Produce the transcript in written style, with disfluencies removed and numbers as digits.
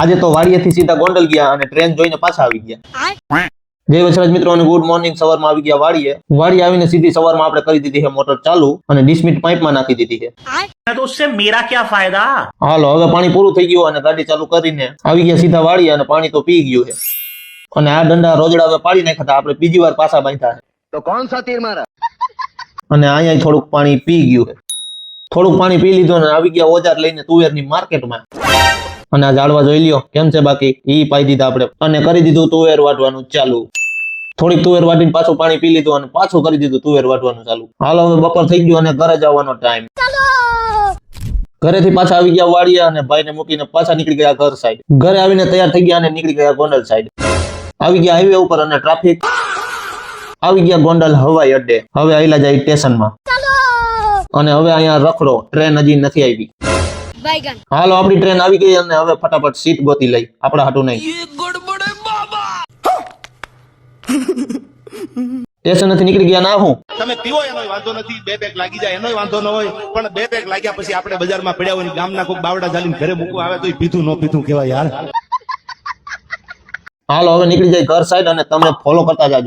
આજે તો વાડીએથી સીધા ગોંડલ ગયા અને ટ્રેન જોઈને પાછા આવી ગયા। જય વછરાજ મિત્રો અને ગુડ મોર્નિંગ। સવારમાં આવી ગયા વાડી આવીને સીધી સવારમાં આપણે કરી દીધી છે મોટર ચાલુ અને ડિસ્મિટ પાઇપમાં નાખી દીધી છે। तो उससे मेरा क्या फायदा। હાલો હવે પાણી પૂરું થઈ ગયું અને ગાડી ચાલુ કરીને આવી ગયા સીધા વાડી અને પાણી તો પી ગયું છે અને આ દંડા રોજડા હવે પાડી નાખ્યા આપણે બીજી વાર પાછા બાંધ્યા છે। तो कौन सा तीर मारा? અને અહીંયા થોડુંક પાણી પી ગયું છે। થોડુંક પાણી પી લીધું અને આવી ગયા ઓજાર લઈને તુવેરની માર્કેટમાં અને આ ઝાડવા જોઈ લ્યો કેમ છે બાકી ઈ પાઈ દીધા આપણે અને કરી દીધું તુવેર વાટવાનું ચાલુ। થોડીક તુવેર વાટીને પાછું પાણી પી લીધું અને પાછું કરી દીધું તુવેર વાટવાનું ચાલુ। હાલો હવે બપોર થઈ ગયું અને ઘરે જવાનો ટાઈમ। ઘરેથી પાછા આવી ગયા વાડીએ અને ભાઈને મૂકીને પાછા નીકળી ગયા ઘર સાઈડ। ઘરે આવીને તૈયાર થઈ ગયા અને નીકળી ગયા ગોંડલ સાઈડ। આવી ગયા હાઈવે ઉપર અને ટ્રાફિક આવી ગયા ગોંડલ હવાઈ અડ્ડે। હવે આયલા જાય સ્ટેશનમાં અને હવે અહીંયા રખડો ટ્રેન હજી નથી આવી। હાલો આપણી ટ્રેન આવી ગઈ અને હવે ફટાફટ સીટ ગોતી લઈ આપણા હાટું નહીં। સ્ટેશન થી નીકળી ગયા ના હું તમે પીવો એનોય વાંધો નથી, બે પેક લાગી જાય એનોય વાંધો ન હોય, પણ બે પેક લાગ્યા પછી આપણે બજારમાં પડ્યા હોય ગામના કોઈ બાવડા ઝાલીને ઘરે મૂકવા આવે તો પીધું ન પીધું કહેવાય યાર। હાલો હવે નીકળી જાય ઘર સાઈડ અને તમે ફોલો કરતા જાજો।